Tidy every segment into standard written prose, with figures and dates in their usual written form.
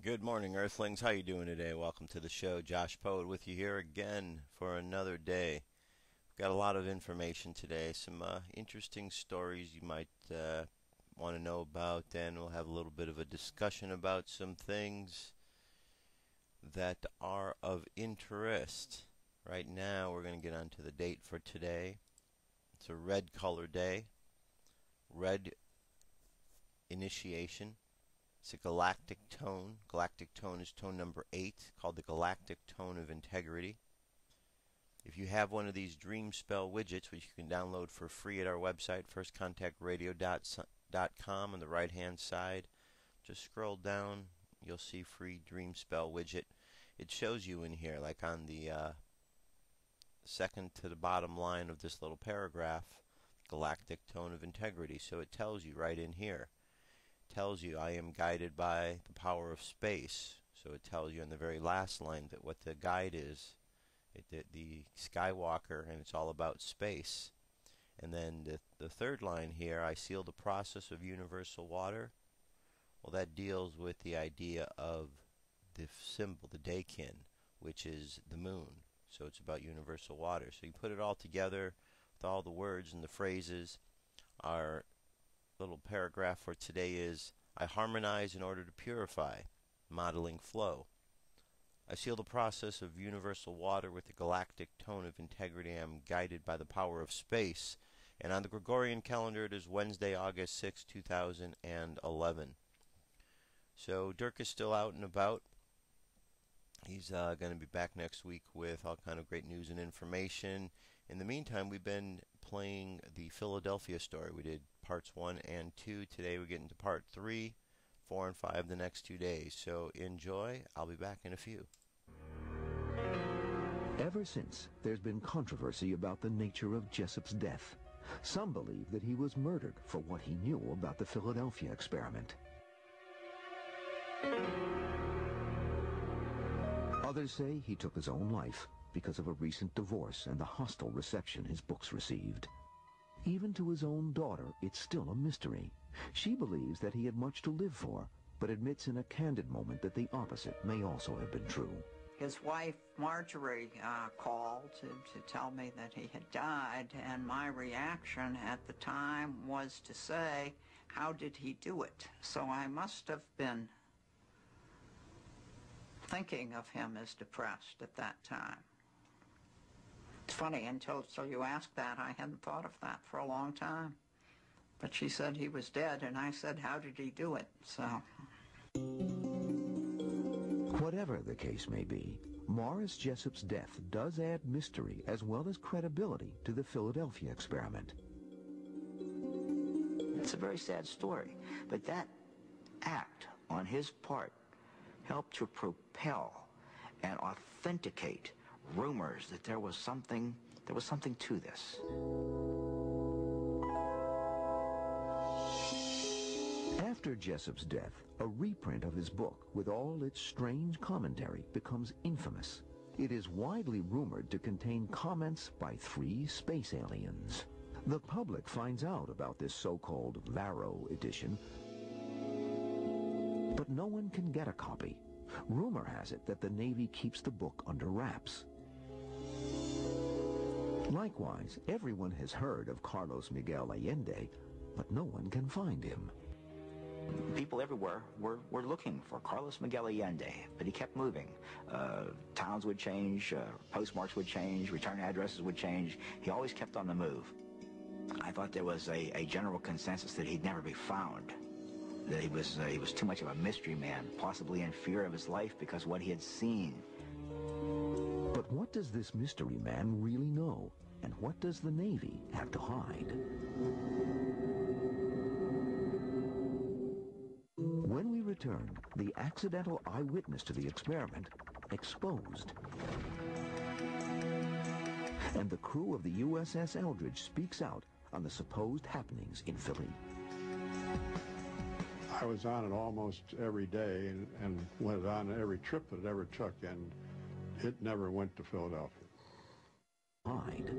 Good morning, Earthlings. How you doing today? Welcome to the show. Josh Poet with you here again for another day. We've got a lot of information today, some interesting stories you might want to know about. Then we'll have a little bit of a discussion about some things that are of interest. Right now, we're going to get on to the date for today. It's a red color day. Red initiation. It's a galactic tone. Galactic tone is tone number 8, called the galactic tone of integrity. If you have one of these dream spell widgets, which you can download for free at our website, firstcontactradio.com, on the right hand side, just scroll down, you'll see free dream spell widget. It shows you in here, like on the second to the bottom line of this little paragraph, galactic tone of integrity. So it tells you right in here. Tells you I am guided by the power of space. So it tells you in the very last line that what the guide is, the Skywalker, and it's all about space. And then the third line here, I seal the process of universal water. Well, that deals with the idea of the symbol, the Dakin, which is the moon. So it's about universal water. So you put it all together with all the words and the phrases. Our little paragraph for today is, I harmonize in order to purify, modeling flow. I seal the process of universal water with the galactic tone of integrity. I am guided by the power of space. And on the Gregorian calendar, it is Wednesday, August 6, 2011. So Dirk is still out and about. He's going to be back next week with all kind of great news and information. In the meantime, we've been playing the Philadelphia story. We did parts 1 and 2. Today we're getting to part 3, 4, and 5 the next 2 days. So enjoy. I'll be back in a few. Ever since, there's been controversy about the nature of Jessup's death. Some believe that he was murdered for what he knew about the Philadelphia experiment. Others say he took his own life because of a recent divorce and the hostile reception his books received. Even to his own daughter, it's still a mystery. She believes that he had much to live for, but admits in a candid moment that the opposite may also have been true. His wife, Marjorie, called to tell me that he had died, and my reaction at the time was to say, how did he do it? So I must have been thinking of him as depressed at that time. It's funny, until you asked that, I hadn't thought of that for a long time. But she said he was dead, and I said, how did he do it? So. Whatever the case may be, Morris Jessup's death does add mystery as well as credibility to the Philadelphia experiment. It's a very sad story, but that act on his part helped to propel and authenticate rumors that there was something to this. After Jessup's death, a reprint of his book with all its strange commentary becomes infamous. It is widely rumored to contain comments by 3 space aliens. The public finds out about this so-called Varro edition, but no one can get a copy. Rumor has it that the Navy keeps the book under wraps. Likewise, everyone has heard of Carlos Miguel Allende, but no one can find him. People everywhere were looking for Carlos Miguel Allende, but he kept moving. Towns would change, postmarks would change, return addresses would change. He always kept on the move. I thought there was a general consensus that he'd never be found, that he was too much of a mystery man, possibly in fear of his life because of what he had seen. But what does this mystery man really know? And what does the Navy have to hide? When we return, the accidental eyewitness to the experiment exposed. And the crew of the USS Eldridge speaks out on the supposed happenings in Philly. I was on it almost every day and went on every trip that it ever took, and it never went to Philadelphia. Hide.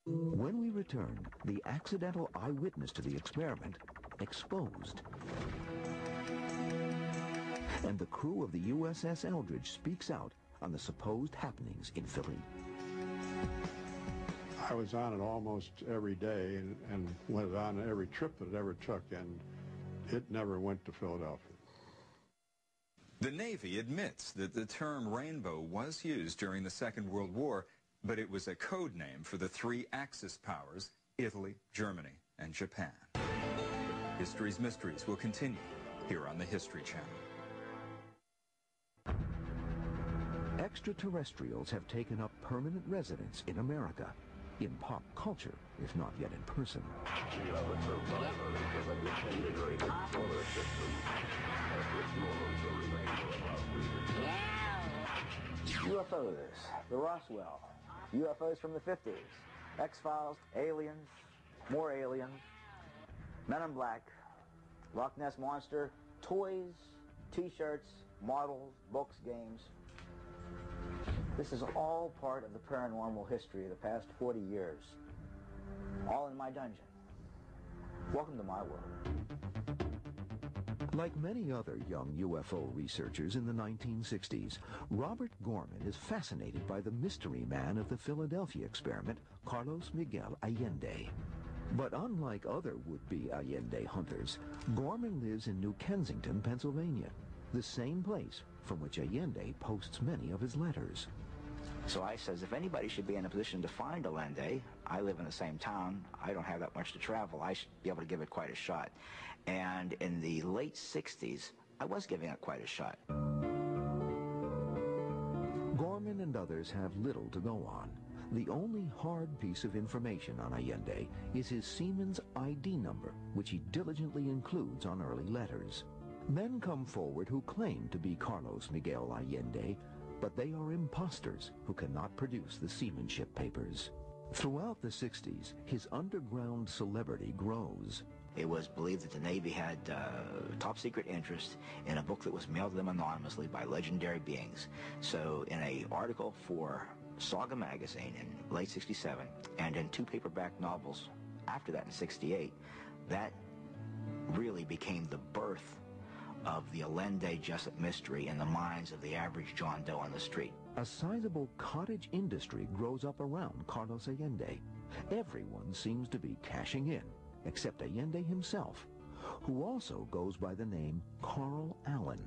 When we return, the accidental eyewitness to the experiment exposed. And the crew of the USS Eldridge speaks out on the supposed happenings in Philly. I was on it almost every day and went on every trip that it ever took, and it never went to Philadelphia. The Navy admits that the term rainbow was used during the Second World War, but it was a code name for the three Axis powers, Italy, Germany, and Japan. History's Mysteries will continue here on the History Channel. Extraterrestrials have taken up permanent residence in America, in pop culture, if not yet in person. UFOs, the Roswell, UFOs from the 50s, X-Files, aliens, more aliens, Men in Black, Loch Ness Monster, toys, t-shirts, models, books, games. This is all part of the paranormal history of the past 40 years. All in my dungeon. Welcome to my world. Like many other young UFO researchers in the 1960s, Robert Gorman is fascinated by the mystery man of the Philadelphia experiment, Carlos Miguel Allende. But unlike other would-be Allende hunters, Gorman lives in New Kensington, Pennsylvania, the same place from which Allende posts many of his letters. So I says, if anybody should be in a position to find Allende, I live in the same town, I don't have that much to travel, I should be able to give it quite a shot. And in the late 60s, I was giving it quite a shot. Gorman and others have little to go on. The only hard piece of information on Allende is his seaman's ID number, which he diligently includes on early letters. Men come forward who claim to be Carlos Miguel Allende, but they are imposters who cannot produce the seamanship papers. Throughout the 60s, his underground celebrity grows. It was believed that the Navy had top secret interest in a book that was mailed to them anonymously by legendary beings. So in an article for Saga magazine in late 67 and in two paperback novels after that in 68, that really became the birth of the Allende Jessup mystery in the minds of the average John Doe on the street. A sizable cottage industry grows up around Carlos Allende. Everyone seems to be cashing in, except Allende himself, who also goes by the name Carl Allen.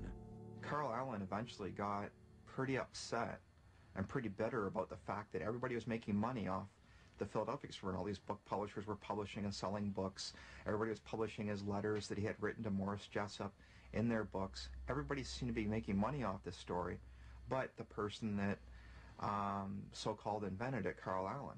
Carl Allen eventually got pretty upset and pretty bitter about the fact that everybody was making money off the Philadelphia experiment. All these book publishers were publishing and selling books. Everybody was publishing his letters that he had written to Morris Jessup in their books. Everybody seemed to be making money off this story, but the person that so-called invented it, Carl Allen.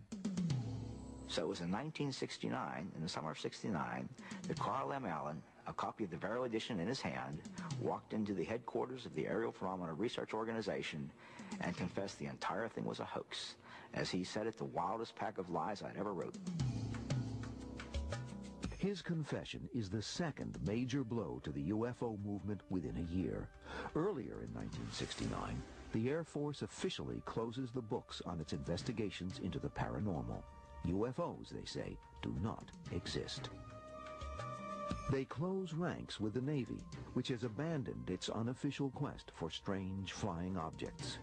So it was in 1969, in the summer of 69, that Carl M. Allen, a copy of the Varro edition in his hand, walked into the headquarters of the Aerial Phenomena Research Organization and confessed the entire thing was a hoax. As he said it, the wildest pack of lies I'd ever wrote. His confession is the second major blow to the UFO movement within a year. Earlier in 1969, the Air Force officially closes the books on its investigations into the paranormal. UFOs, they say, do not exist. They close ranks with the Navy, which has abandoned its unofficial quest for strange flying objects.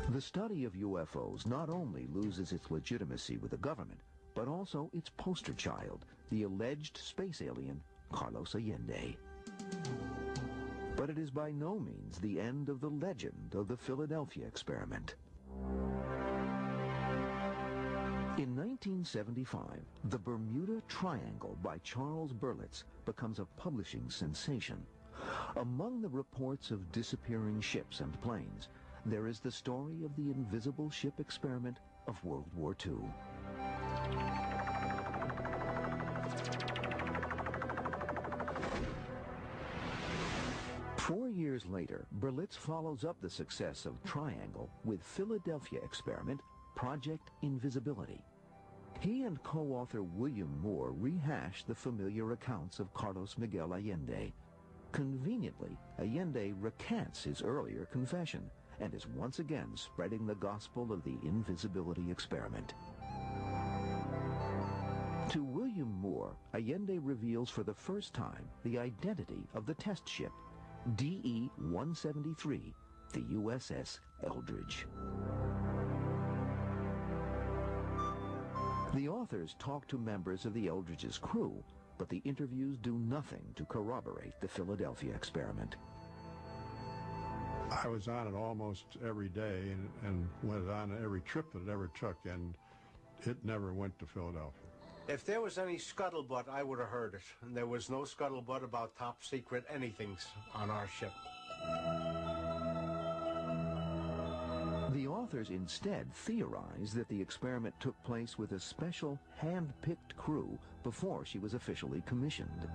The study of UFOs not only loses its legitimacy with the government, but also its poster child, the alleged space alien, Carlos Allende. But it is by no means the end of the legend of the Philadelphia experiment. In 1975, The Bermuda Triangle by Charles Berlitz becomes a publishing sensation. Among the reports of disappearing ships and planes, there is the story of the invisible ship experiment of World War II. Four years later, Berlitz follows up the success of Triangle with Philadelphia experiment Project Invisibility. He and co-author William Moore rehash the familiar accounts of Carlos Miguel Allende. Conveniently, Allende recants his earlier confession and is once again spreading the gospel of the invisibility experiment. To William Moore, Allende reveals for the first time the identity of the test ship, DE-173, the USS Eldridge. The authors talk to members of the Eldridge's crew, but the interviews do nothing to corroborate the Philadelphia experiment. I was on it almost every day and went on every trip that it ever took, and it never went to Philadelphia. If there was any scuttlebutt, I would have heard it. And there was no scuttlebutt about top secret anythings on our ship. The authors instead theorize that the experiment took place with a special hand-picked crew before she was officially commissioned.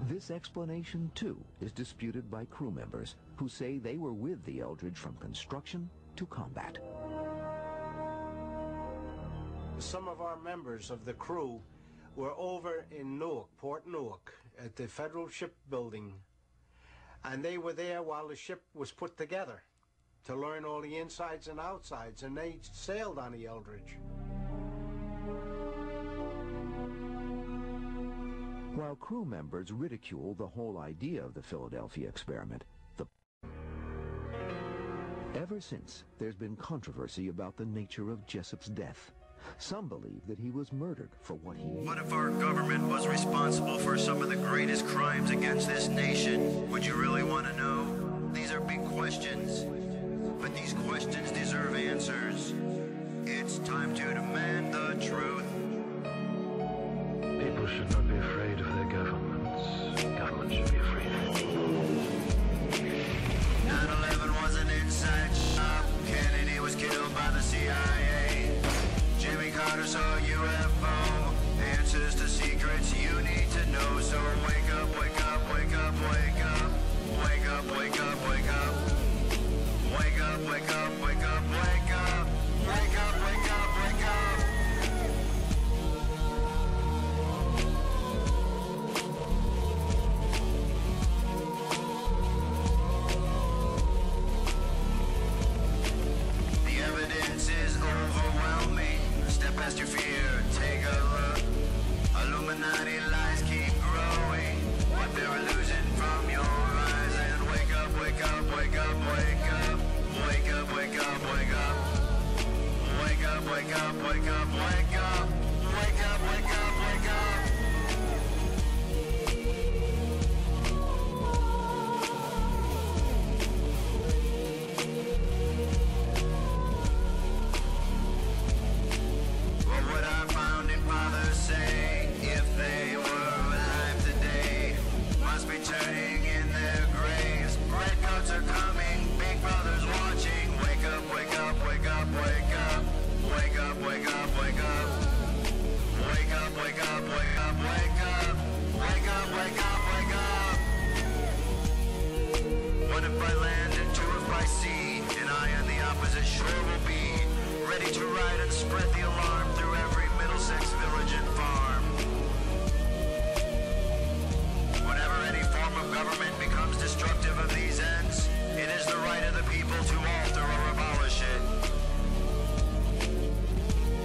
This explanation, too, is disputed by crew members who say they were with the Eldridge from construction to combat. Some of our members of the crew were over in Newark, Port Newark, at the Federal Shipbuilding, and they were there while the ship was put together to learn all the insides and outsides, and they sailed on the Eldridge. While crew members ridicule the whole idea of the Philadelphia experiment, ever since, there's been controversy about the nature of Jessup's death. Some believe that he was murdered for what he... What if our government was responsible for some of the greatest crimes against this nation? Would you really want to know? These are big questions, but these questions deserve answers. It's time to demand the truth. People should not be afraid of their governments. Government should be afraid of people. 9/11 was an inside job. Kennedy was killed by the CIA. Jimmy Carter saw a UFO. Answers to secrets you need to know. So wake up, wake up, wake up, wake up. Wake up, wake up, wake up. Wake up, wake up, wake up, wake up. Wake up, wake up, wake up. The evidence is overwhelming. Step past your fear, take a look. Illuminati lies keep growing. What they're losing from your eyes. And wake up, wake up, wake up, wake up. Wake up, wake up, wake up. Wake up, wake up, wake up, wake up. Wake up, wake up, wake up. What would our founding fathers say if they were alive today? Must be turning in their graves. Redcoats are coming, Big Brother's watching. Wake up, wake up, wake up, wake up. Wake up, wake up, wake up. Wake up, wake up, wake up, wake up. Wake up, wake up, wake up. One if by land and two if by sea, and I on the opposite shore will be ready to ride and spread the alarm through every Middlesex village and farm. Whenever any form of government becomes destructive of these ends, it is the right of the people to alter or abolish it.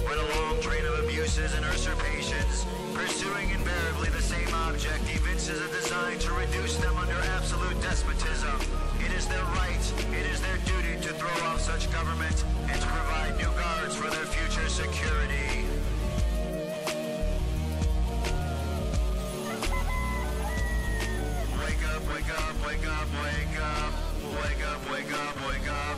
When a long train of abuses and usurpations, pursuing invariably the same object, evinces a design to reduce them under absolute despotism, it is their right, it is their duty to throw off such government and to provide new guards for their future security. Wake up, wake up, wake up, wake up. Wake up, wake up, wake up.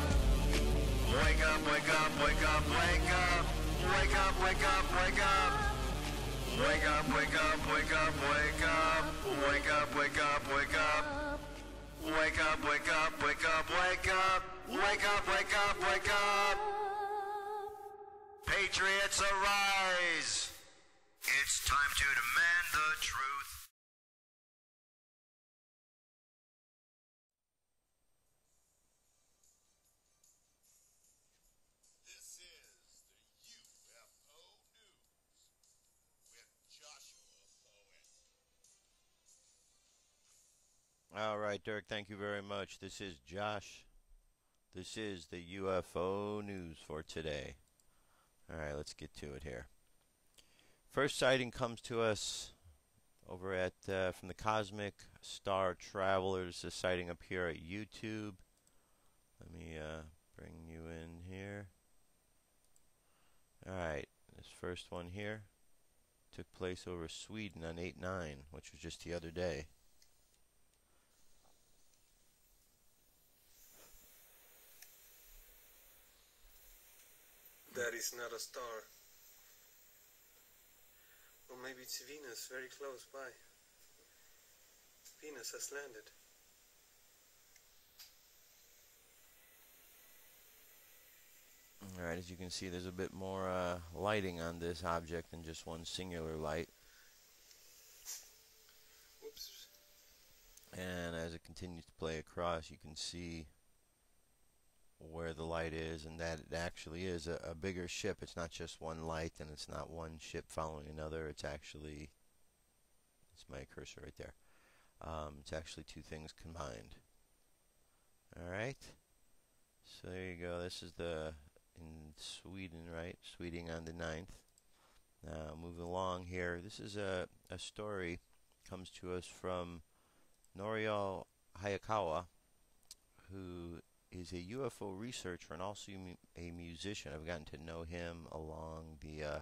Wake up, wake up, wake up, wake up. Wake up, wake up, wake up. Wake up, wake up, wake up, wake up. Wake up, wake up, wake up. Wake up, wake up, wake up, wake up. Wake up, wake up, wake up. Patriots arise. It's time to demand the truth. This is the UFO News with Joshua Poet. All right, Dirk, thank you very much. This is Josh. This is the UFO news for today. Alright, let's get to it here. First sighting comes to us over at from the Cosmic Star Travelers. This sighting up here at YouTube. Let me bring you in here. Alright, this first one here took place over Sweden on 8/9, which was just the other day. That is not a star. Or maybe it's Venus, very close by. Venus has landed. Alright, as you can see, there's a bit more lighting on this object than just one singular light. Whoops. And as it continues to play across, you can see where the light is, and that it actually is a bigger ship. It's not just one light, and it's not one ship following another. It's actually, it's my cursor right there. It's actually two things combined. Alright, so there you go. This is the in Sweden, right? Sweden on the 9th. Now moving along here, this is a story comes to us from Norio Hayakawa, who is a UFO researcher and also a musician. I've gotten to know him along the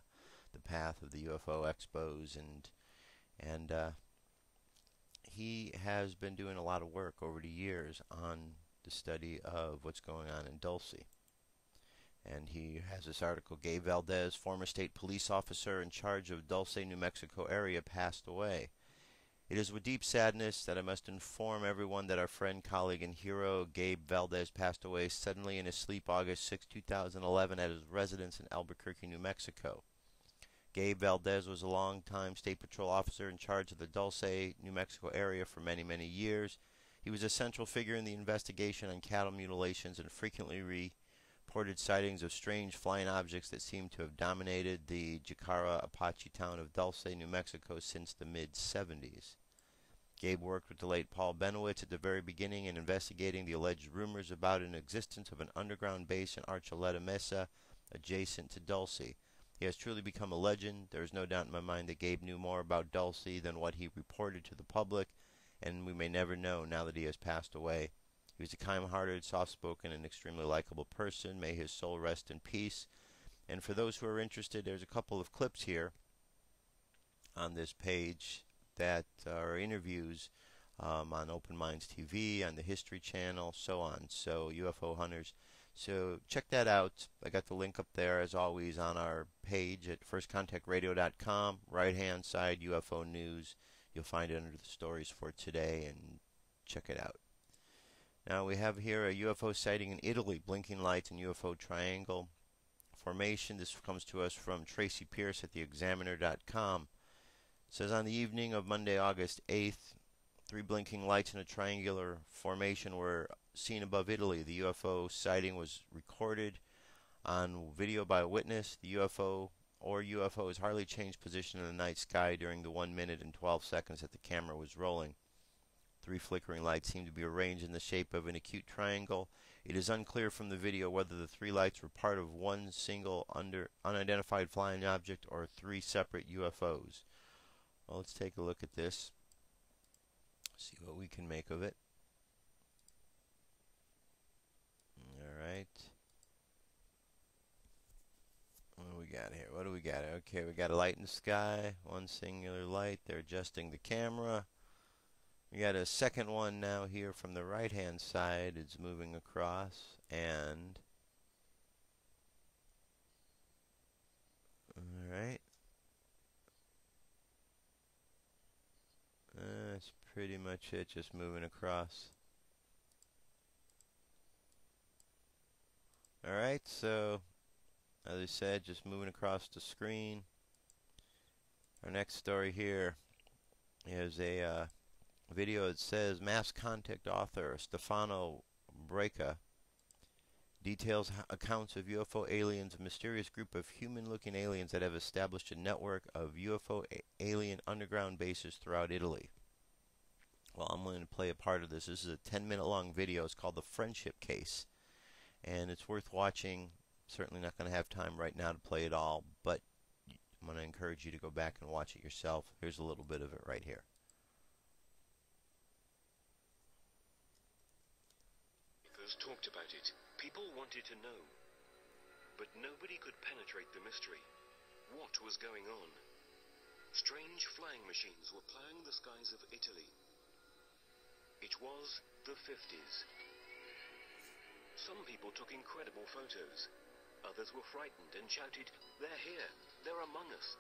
path of the UFO expos, and he has been doing a lot of work over the years on the study of what's going on in Dulce. And he has this article: Gabe Valdez, former state police officer in charge of Dulce, New Mexico area, passed away. It is with deep sadness that I must inform everyone that our friend, colleague, and hero Gabe Valdez passed away suddenly in his sleep August 6, 2011 at his residence in Albuquerque, New Mexico. Gabe Valdez was a long-time State Patrol officer in charge of the Dulce, New Mexico area for many, many years. He was a central figure in the investigation on cattle mutilations and frequently reported sightings of strange flying objects that seem to have dominated the Jicara Apache town of Dulce, New Mexico since the mid-70s. Gabe worked with the late Paul Benowitz at the very beginning in investigating the alleged rumors about an existence of an underground base in Archuleta Mesa adjacent to Dulce. He has truly become a legend. There is no doubt in my mind that Gabe knew more about Dulce than what he reported to the public, and we may never know now that he has passed away. He was a kind-hearted, soft-spoken, and extremely likable person. May his soul rest in peace. And for those who are interested, there's a couple of clips here on this page that are interviews on Open Minds TV, on the History Channel, so on. So, UFO hunters. So, check that out. I got the link up there, as always, on our page at firstcontactradio.com. Right-hand side, UFO News. You'll find it under the stories for today, and check it out. Now, we have here a UFO sighting in Italy, blinking lights and UFO triangle formation. This comes to us from Tracy Pierce at theexaminer.com. It says, on the evening of Monday, August 8th, 3 blinking lights in a triangular formation were seen above Italy. The UFO sighting was recorded on video by a witness. The UFO has hardly changed position in the night sky during the 1 minute and 12 seconds that the camera was rolling. 3 flickering lights seem to be arranged in the shape of an acute triangle. It is unclear from the video whether the 3 lights were part of one single unidentified flying object or 3 separate UFOs. Well, let's take a look at this. See what we can make of it. Alright. What do we got here? What do we got? Okay, we got a light in the sky. One singular light. They're adjusting the camera. We got a second one now here from the right-hand side. It's moving across. And... Alright. That's pretty much it, just moving across. Alright, so as I said, just moving across the screen. Our next story here is a video that says Mass Contact author Stefano Breca details accounts of UFO aliens, a mysterious group of human-looking aliens that have established a network of UFO alien underground bases throughout Italy. Well, I'm going to play a part of this. This is a 10-minute long video. It's called The Friendship Case. And it's worth watching certainly not going to have time right now to play it all, but I'm going to encourage you to go back and watch it yourself. Here's a little bit of it right here. Talked about it. People wanted to know, but nobody could penetrate the mystery. What was going on? Strange flying machines were plowing the skies of Italy. It was the 50s. Some people took incredible photos. Others were frightened and shouted, "They're here, they're among us,"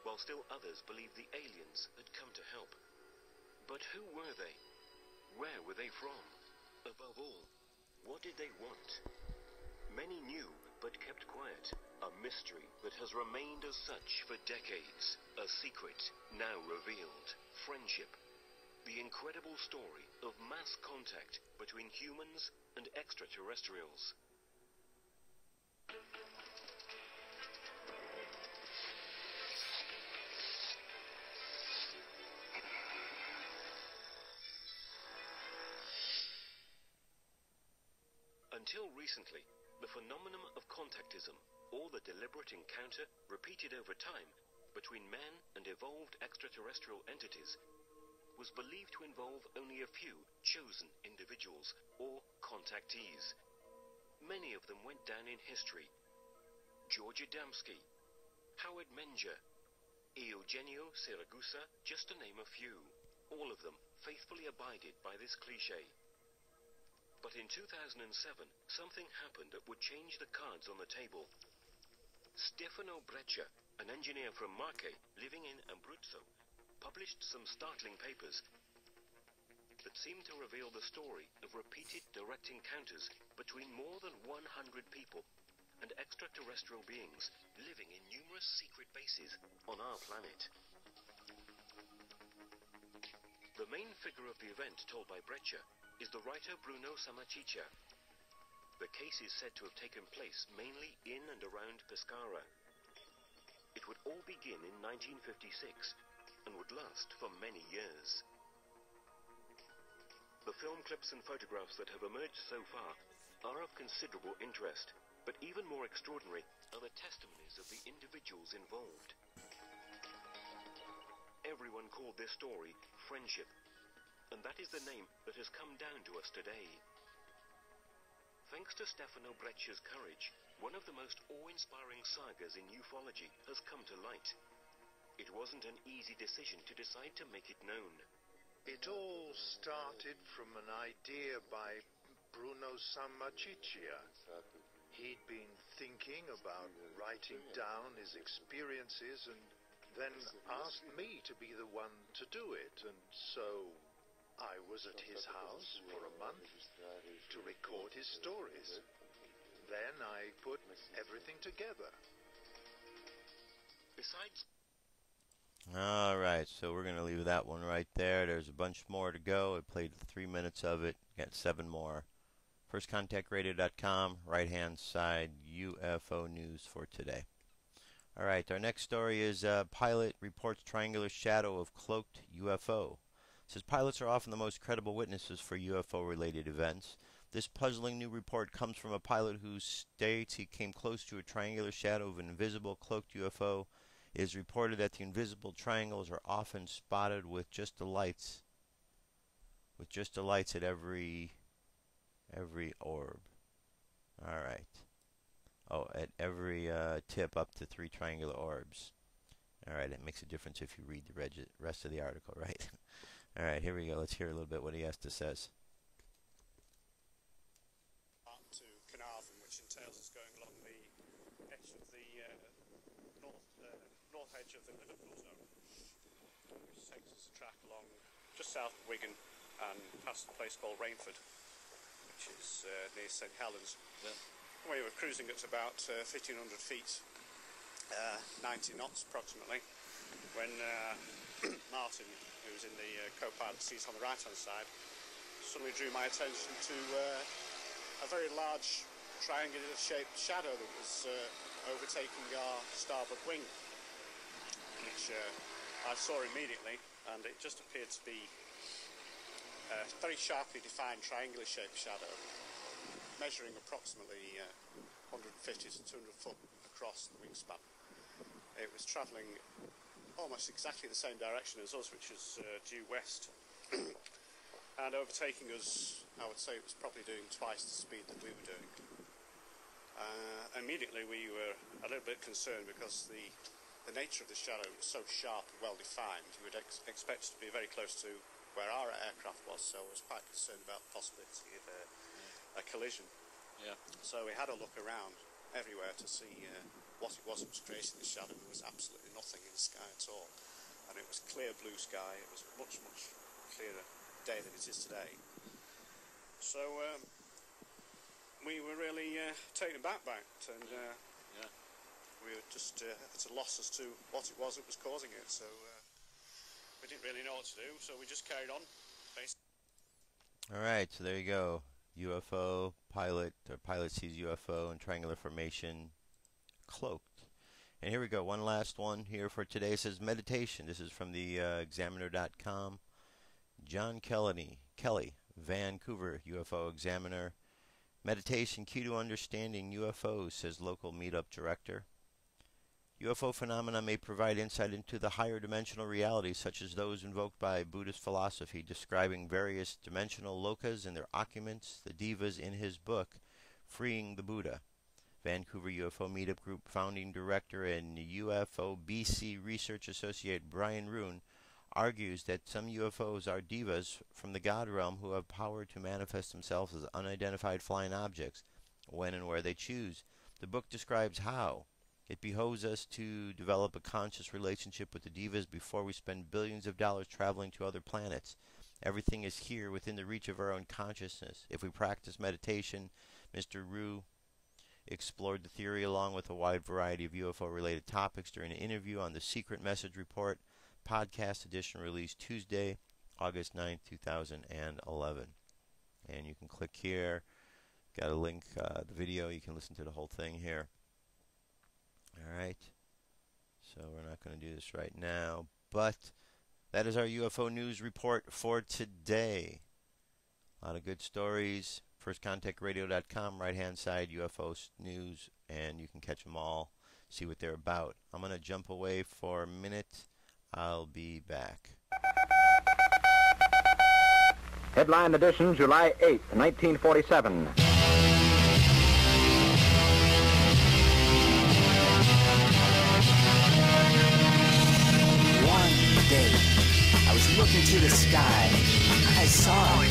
while still others believed the aliens had come to help. But who were they? Where were they from? Above all, what did they want? Many knew, but kept quiet. A mystery that has remained as such for decades. A secret, now revealed. Friendship. The incredible story of mass contact between humans and extraterrestrials. Until recently, the phenomenon of contactism, or the deliberate encounter repeated over time between men and evolved extraterrestrial entities, was believed to involve only a few chosen individuals, or contactees. Many of them went down in history. George Adamski, Howard Menger, Eugenio Siragusa, just to name a few. All of them faithfully abided by this cliché. But in 2007, something happened that would change the cards on the table. Stefano Breccia, an engineer from Marche, living in Abruzzo, published some startling papers that seemed to reveal the story of repeated direct encounters between more than 100 people and extraterrestrial beings living in numerous secret bases on our planet. The main figure of the event told by Breccia is the writer Bruno Sammachicha. The case is said to have taken place mainly in and around Pescara. It would all begin in 1956 and would last for many years. The film clips and photographs that have emerged so far are of considerable interest, but even more extraordinary are the testimonies of the individuals involved. Everyone called this story Friendship, and that is the name that has come down to us today. Thanks to Stefano Breccia's courage, one of the most awe-inspiring sagas in ufology has come to light. It wasn't an easy decision to decide to make it known. It all started from an idea by Bruno Sammachicha. He'd been thinking about writing down his experiences and then asked me to be the one to do it, and so I was at his house for a month to record his stories. Then I put everything together. Besides... Alright, so we're going to leave that one right there. There's a bunch more to go. I played 3 minutes of it. Got 7 more. FirstContactRadio.com, right-hand side, UFO news for today. Alright, our next story is pilot reports triangular shadow of cloaked UFO. It says pilots are often the most credible witnesses for UFO-related events. This puzzling new report comes from a pilot who states he came close to a triangular shadow of an invisible cloaked UFO. It is reported that the invisible triangles are often spotted with just the lights at every orb. Alright. Oh, at every tip up to 3 triangular orbs. Alright, it makes a difference if you read the rest of the article, right? Alright, here we go. Let's hear a little bit what he has to say. To Carnarvon, which entails us going along the edge of the north edge of the Liverpool zone, which takes us a track along just south of Wigan and past a place called Rainford, which is near St Helens. We were cruising at about 1,500 feet, 90 knots approximately, when Martin, who was in the co-pilot seat on the right-hand side, suddenly drew my attention to a very large triangular-shaped shadow that was overtaking our starboard wing, which I saw immediately, and it just appeared to be a very sharply defined triangular-shaped shadow, measuring approximately 150 to 200 foot across the wingspan. It was travelling almost exactly the same direction as us, which is due west, and overtaking us. I would say it was probably doing twice the speed that we were doing. Immediately we were a little bit concerned because the nature of the shadow was so sharp and well defined. You would expect it to be very close to where our aircraft was, so I was quite concerned about the possibility of a collision. Yeah. So we had a look around everywhere to see what it was that was creating the shadow. There was absolutely nothing in the sky at all, and it was clear blue sky. It was a much clearer day than it is today. So we were really taken aback by it, and we were just at a loss as to what it was that was causing it. So we didn't really know what to do, so we just carried on. All right, so there you go. UFO pilot, or pilot sees UFO in triangular formation, cloaked. And here we go, one last one here for today. It says meditation. This is from the examiner.com. John Kelly, Vancouver UFO Examiner. Meditation key to understanding UFOs, says local meetup director. UFO phenomena may provide insight into the higher dimensional realities, such as those invoked by Buddhist philosophy, describing various dimensional lokas and their occupants, the devas, in his book, Freeing the Buddha. Vancouver UFO Meetup Group founding director and UFO BC Research Associate Brian Roon argues that some UFOs are devas from the God realm who have power to manifest themselves as unidentified flying objects when and where they choose. The book describes how it behoves us to develop a conscious relationship with the devas before we spend billions of dollars traveling to other planets. Everything is here within the reach of our own consciousness. If we practice meditation, Mr. Rue explored the theory along with a wide variety of UFO-related topics during an interview on the Secret Message Report podcast edition released Tuesday, August 9th, 2011. And you can click here. Got a link, the video. You can listen to the whole thing here. All right. So we're not going to do this right now, but that is our UFO news report for today. A lot of good stories. FirstContactRadio.com, right-hand side, UFO news, and you can catch them all, see what they're about. I'm going to jump away for a minute. I'll be back. Headline edition, July 8th, 1947. One day, I was looking to the sky. I saw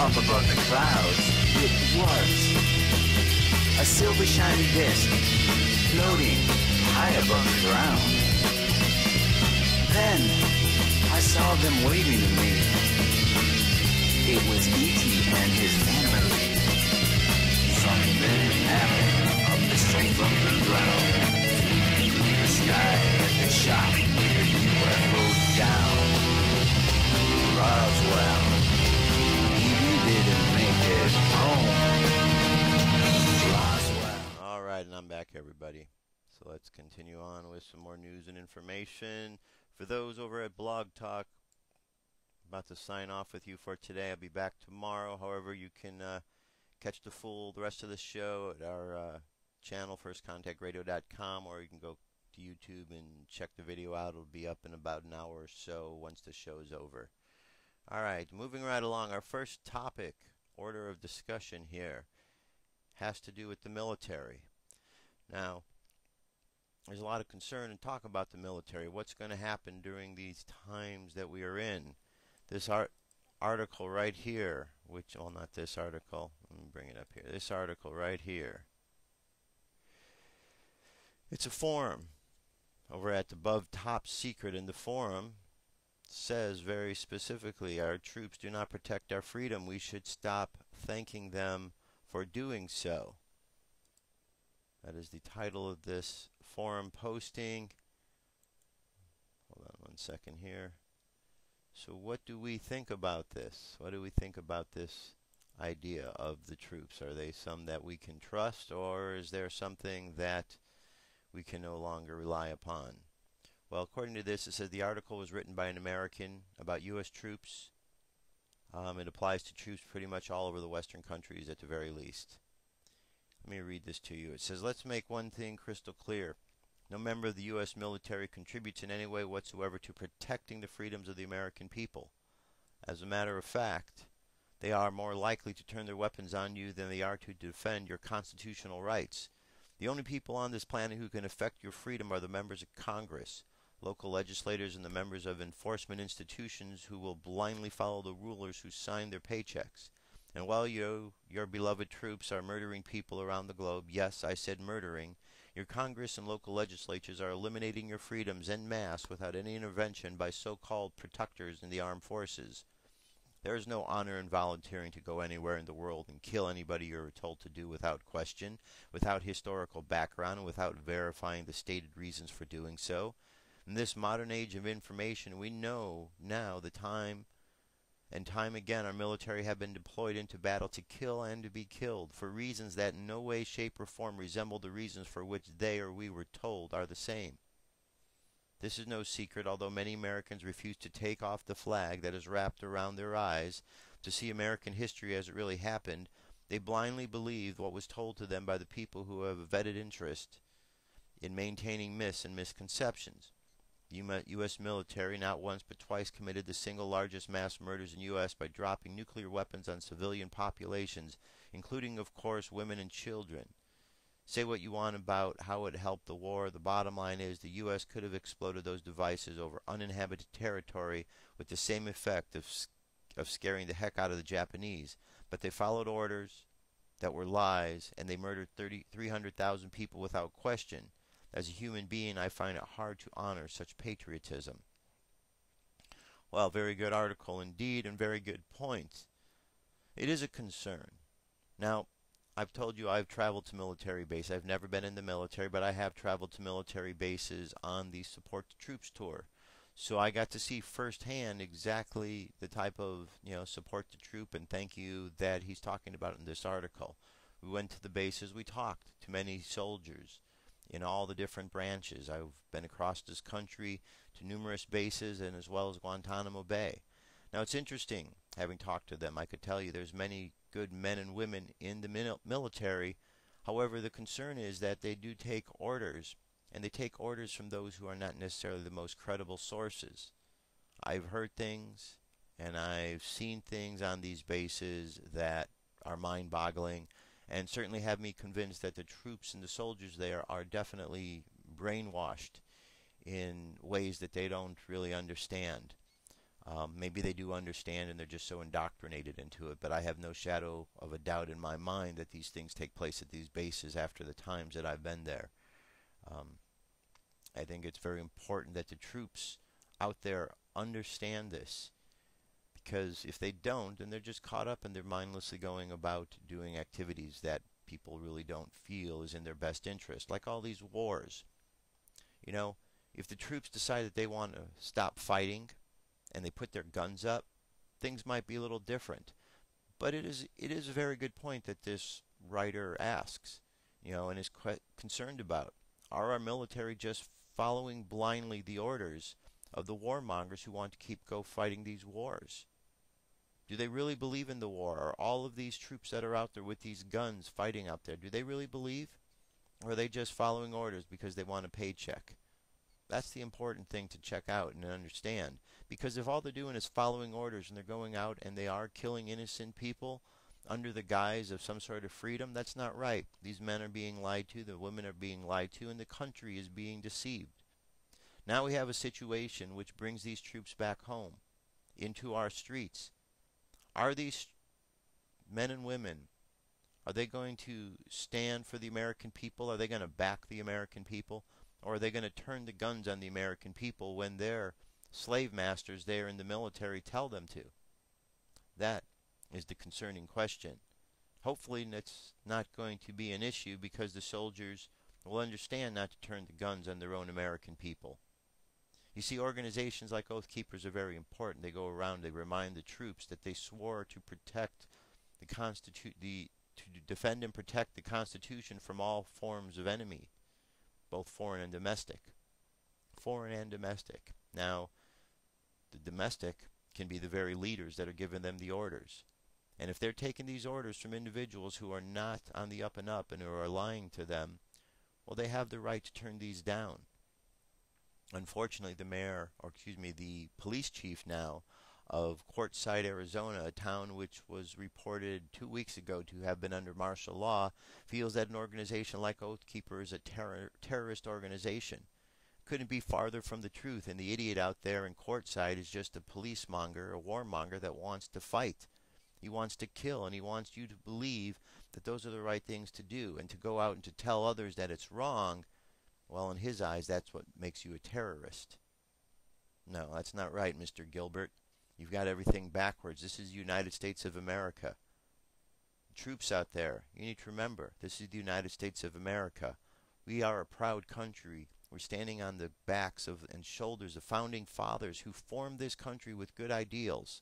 up above the clouds, it was a silver shiny disc floating high above the ground. Then I saw them waving to me. It was E.T. and his family. Something happened up the street from the ground. The sky at the shop where you were rode down. Roswell, you didn't make it home. Roswell. All right, and I'm back, everybody. So let's continue on with some more news and information. For those over at Blog Talk, about to sign off with you for today. I'll be back tomorrow. However, you can catch the rest of the show at our channel, firstcontactradio.com, or you can go to YouTube and check the video out. It'll be up in about an hour or so once the show is over. All right, moving right along. Our first topic, order of discussion here, has to do with the military. Now, there's a lot of concern and talk about the military. What's going to happen during these times that we are in? This article right here, well, not this article. Let me bring it up here. This article right here. It's a forum over at Above Top Secret, and the forum says very specifically, our troops do not protect our freedom. We should stop thanking them for doing so. That is the title of this forum posting. Hold on one second here. So what do we think about this? What do we think about this idea of the troops? Are they some that we can trust, or is there something that we can no longer rely upon? Well, according to this, it says the article was written by an American about U.S. troops. It applies to troops pretty much all over the Western countries at the very least. Let me read this to you. It says, let's make one thing crystal clear. No member of the U.S. military contributes in any way whatsoever to protecting the freedoms of the American people. As a matter of fact, they are more likely to turn their weapons on you than they are to defend your constitutional rights. The only people on this planet who can affect your freedom are the members of Congress, local legislators, and the members of enforcement institutions who will blindly follow the rulers who sign their paychecks. And while your beloved troops are murdering people around the globe, yes, I said murdering, your Congress and local legislatures are eliminating your freedoms en masse without any intervention by so-called protectors in the armed forces. There is no honor in volunteering to go anywhere in the world and kill anybody you're told to do without question, without historical background, and without verifying the stated reasons for doing so. In this modern age of information, we know now the time and time again our military have been deployed into battle to kill and to be killed for reasons that in no way, shape, or form resemble the reasons for which they or we were told are the same. This is no secret, although many Americans refuse to take off the flag that is wrapped around their eyes to see American history as it really happened. They blindly believed what was told to them by the people who have a vested interest in maintaining myths and misconceptions. The U.S. military not once but twice committed the single largest mass murders in U.S. by dropping nuclear weapons on civilian populations, including, of course, women and children. Say what you want about how it helped the war. The bottom line is the U.S. could have exploded those devices over uninhabited territory with the same effect of scaring the heck out of the Japanese. But they followed orders that were lies, and they murdered 300,000 people without question. As a human being, I find it hard to honor such patriotism. Well, very good article indeed, and very good point. It is a concern. Now, I've told you I've traveled to military bases. I've never been in the military, but I have traveled to military bases on the Support the Troops tour. So I got to see firsthand exactly the type of, support the troop and thank you that he's talking about in this article. We went to the bases. We talked to many soldiers in all the different branches. I've been across this country to numerous bases and as well as Guantanamo Bay. Now it's interesting, having talked to them, I could tell you there's many good men and women in the military. However, the concern is that they do take orders, and they take orders from those who are not necessarily the most credible sources. I've heard things, and I've seen things on these bases that are mind-boggling, and certainly have me convinced that the troops and the soldiers there are definitely brainwashed in ways that they don't really understand. Maybe they do understand and they're just so indoctrinated into it, but I have no shadow of a doubt in my mind that these things take place at these bases after the times that I've been there. I think it's very important that the troops out there understand this, because if they don't, then they're just caught up and they're mindlessly going about doing activities that people really don't feel is in their best interest, like all these wars. If the troops decide that they want to stop fighting and they put their guns up, things might be a little different. But it is a very good point that this writer asks, and is concerned about. Are our military just following blindly the orders of the warmongers who want to go fighting these wars? Do they really believe in the war? Are all of these troops that are out there with these guns fighting out there, do they really believe? Or are they just following orders because they want a paycheck? That's the important thing to check out and understand. Because if all they're doing is following orders and they're going out and they are killing innocent people under the guise of some sort of freedom, that's not right. These men are being lied to, the women are being lied to, and the country is being deceived. Now we have a situation which brings these troops back home, into our streets. Are these men and women, are they going to stand for the American people? Are they going to back the American people? Or are they going to turn the guns on the American people when their slave masters there in the military tell them to? That is the concerning question. Hopefully that's not going to be an issue, because the soldiers will understand not to turn the guns on their own American people. You see, organizations like Oath Keepers are very important. They go around, they remind the troops that they swore to protect to defend and protect the Constitution from all forms of enemy, both foreign and domestic. Foreign and domestic. Now, the domestic can be the very leaders that are giving them the orders. And if they're taking these orders from individuals who are not on the up and up and who are lying to them, well, they have the right to turn these down. Unfortunately, the police chief now of Quartzsite, Arizona, a town which was reported 2 weeks ago to have been under martial law, feels that an organization like Oath Keeper is a terrorist organization. Couldn't be farther from the truth, and the idiot out there in Quartzsite is just a police monger, a warmonger that wants to fight. He wants to kill, and he wants you to believe that those are the right things to do, and to go out and to tell others that it's wrong. Well, in his eyes, that's what makes you a terrorist. No, that's not right, Mr. Gilbert. You've got everything backwards. This is the United States of America. Troops out there, you need to remember, this is the United States of America. We are a proud country. We're standing on the backs of and shoulders of founding fathers who formed this country with good ideals.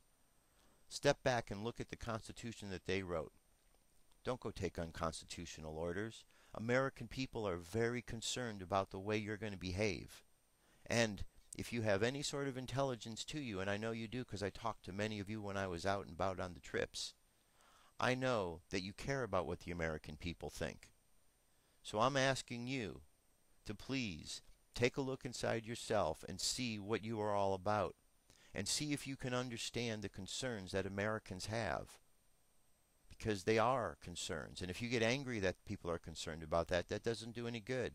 Step back and look at the Constitution that they wrote. Don't go take unconstitutional orders. American people are very concerned about the way you're going to behave. And if you have any sort of intelligence to you, and I know you do because I talked to many of you when I was out and about on the trips, I know that you care about what the American people think. So I'm asking you to please take a look inside yourself and see what you are all about, and see if you can understand the concerns that Americans have. Because they are concerns. And if you get angry that people are concerned about that, that doesn't do any good.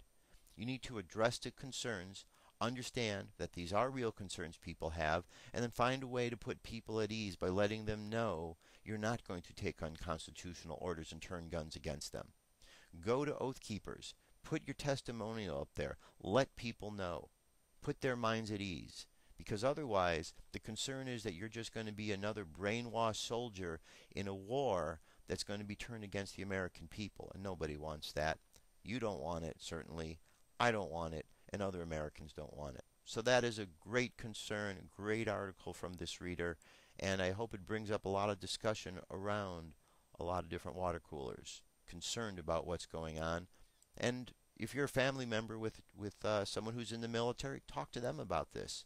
You need to address the concerns, understand that these are real concerns people have, and then find a way to put people at ease by letting them know you're not going to take unconstitutional orders and turn guns against them. Go to Oath Keepers. Put your testimonial up there. Let people know. Put their minds at ease. Because otherwise, the concern is that you're just going to be another brainwashed soldier in a war that's going to be turned against the American people. And nobody wants that. You don't want it, certainly. I don't want it. And other Americans don't want it. So that is a great concern, a great article from this reader. And I hope it brings up a lot of discussion around a lot of different water coolers, concerned about what's going on. And if you're a family member with someone who's in the military, talk to them about this.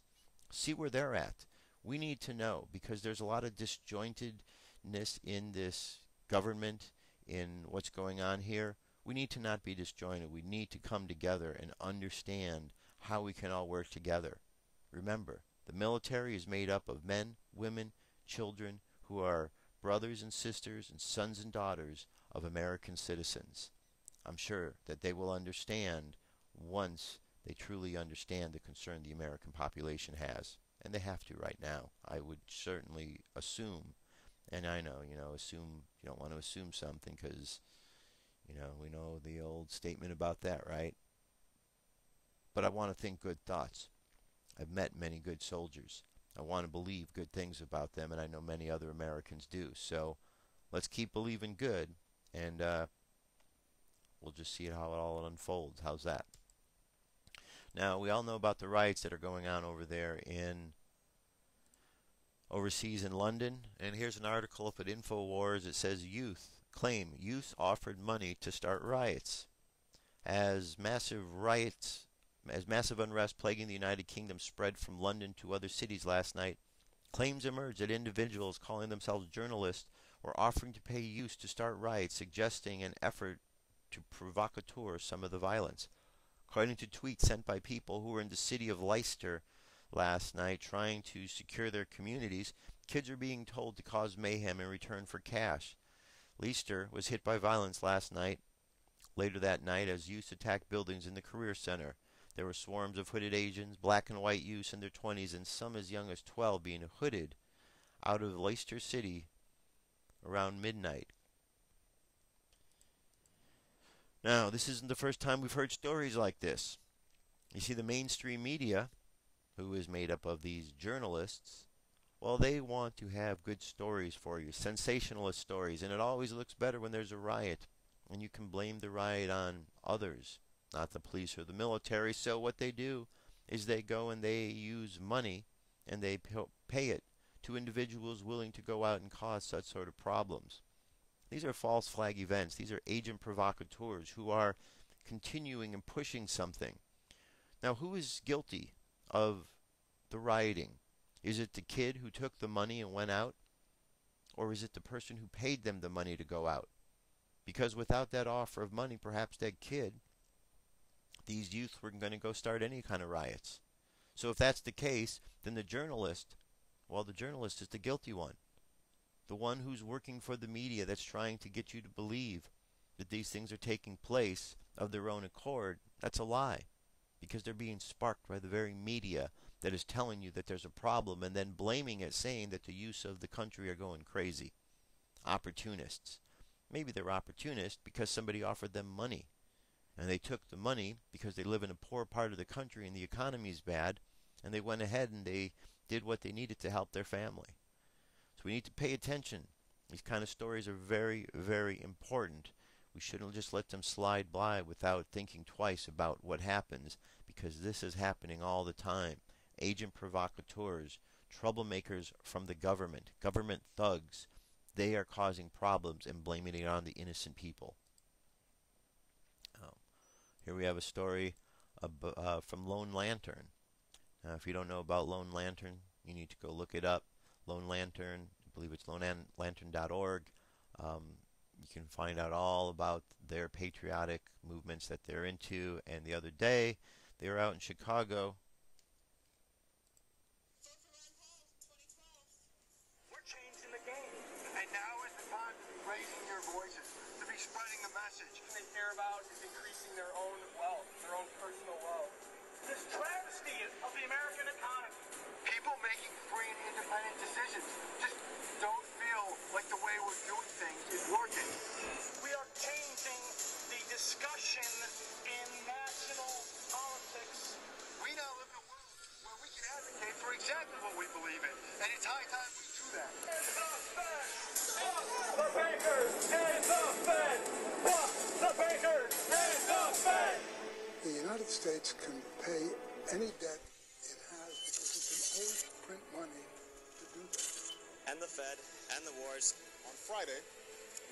See where they're at. We need to know, because there's a lot of disjointedness in this government, in what's going on here. We need to not be disjointed. We need to come together and understand how we can all work together. Remember, the military is made up of men, women, children who are brothers and sisters and sons and daughters of American citizens. I'm sure that they will understand once they truly understand the concern the American population has. And they have to right now. I would certainly assume, and I know, assume, you don't want to assume something because, we know the old statement about that, right? But I want to think good thoughts. I've met many good soldiers. I want to believe good things about them, and I know many other Americans do. So let's keep believing good, and we'll just see how it all unfolds. How's that? Now, we all know about the riots that are going on over there overseas in London. And here's an article up at InfoWars. It says youth offered money to start riots. As massive unrest plaguing the United Kingdom spread from London to other cities last night, claims emerged that individuals calling themselves journalists were offering to pay youth to start riots, suggesting an effort to provocateur some of the violence. According to tweets sent by people who were in the city of Leicester last night trying to secure their communities, kids are being told to cause mayhem in return for cash. Leicester was hit by violence last night. Later that night, as youth attacked buildings in the Career Center, there were swarms of hooded Asians, black and white youths in their 20s, and some as young as 12 being hooded out of Leicester City around midnight. Now, this isn't the first time we've heard stories like this. You see, the mainstream media, who is made up of these journalists, well, they want to have good stories for you, sensationalist stories, and it always looks better when there's a riot. And you can blame the riot on others, not the police or the military. So what they do is they go and they use money and they pay it to individuals willing to go out and cause such sort of problems. These are false flag events. These are agent provocateurs who are continuing and pushing something. Now, who is guilty of the rioting? Is it the kid who took the money and went out? Or is it the person who paid them the money to go out? Because without that offer of money, perhaps that kid, these youth were going to go start any kind of riots. So if that's the case, then the journalist, well, the journalist is the guilty one. The one who's working for the media that's trying to get you to believe that these things are taking place of their own accord, that's a lie. Because they're being sparked by the very media that is telling you that there's a problem and then blaming it, saying that the youth of the country are going crazy. Opportunists. Maybe they're opportunists because somebody offered them money. And they took the money because they live in a poor part of the country and the economy is bad, and they went ahead and they did what they needed to help their family. So we need to pay attention. These kind of stories are very, very important. We shouldn't just let them slide by without thinking twice about what happens, because this is happening all the time. Agent provocateurs, troublemakers from the government thugs, they are causing problems and blaming it on the innocent people. Here we have a story from Lone Lantern. If you don't know about Lone Lantern, you need to go look it up. Lone Lantern, I believe it's lonelantern.org. You can find out all about their patriotic movements that they're into. And the other day, they were out in Chicago. We're changing the game. And now is the time to be raising your voices, to be spreading the message. They care about is increasing their own wealth, their own personal wealth. This travesty of the American economy. People making free and independent decisions just don't feel like the way we're doing things is working. We are changing the discussion in national politics. We now live in a world where we can advocate for exactly what we believe in, and it's high time we do that. The bankers and the Fed! The bankers and the Fed! The United States can pay any debt it has because it can always print money to do that. And the Fed and the wars. On Friday,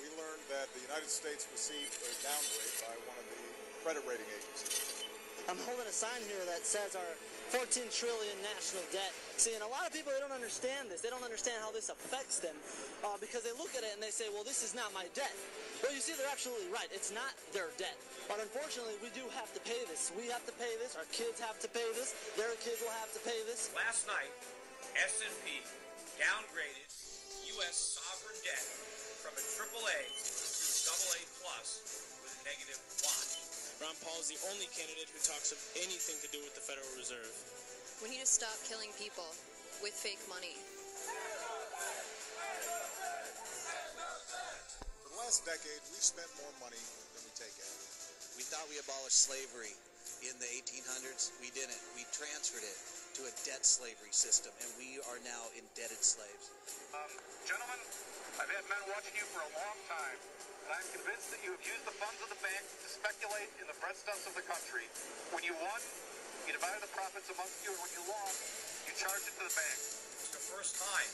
we learned that the United States received a downgrade by one of the credit rating agencies. I'm holding a sign here that says our 14 trillion national debt. See, and a lot of people, they don't understand this. They don't understand how this affects them because they look at it and they say, well, this is not my debt. Well, you see, they're absolutely right. It's not their debt. But unfortunately, we do have to pay this. We have to pay this. Our kids have to pay this. Their kids will have to pay this. Last night, S&P downgraded U.S. sovereign debt from a AAA to AA plus with a negative watch. Ron Paul is the only candidate who talks of anything to do with the Federal Reserve. We need to stop killing people with fake money. For the last decade, we've spent more money than we take in. We thought we abolished slavery in the 1800s. We didn't. We transferred it to a debt slavery system, and we are now indebted slaves. Gentlemen, I've had men watching you for a long time, and I'm convinced that you have used the funds of the bank to speculate in the breadstuffs of the country. When you won, you divided the profits amongst you, and when you lost, you charged it to the bank. It's the first time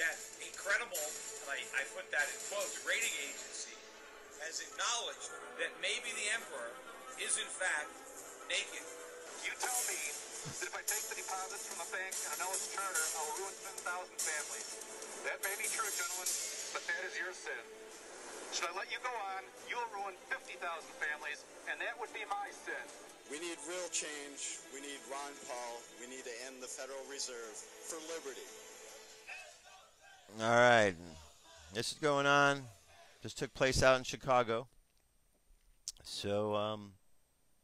that a credible, and I put that in quotes, rating agency has acknowledged that maybe the emperor is in fact naked. You tell me that if I take the deposits from the bank and annul its charter, I will ruin 10,000 families. That may be true, gentlemen, but that is your sin. Should I let you go on, you'll ruin 50,000 families, and that would be my sin. We need real change. We need Ron Paul. We need to end the Federal Reserve for liberty. All right. This is going on. This took place out in Chicago. So,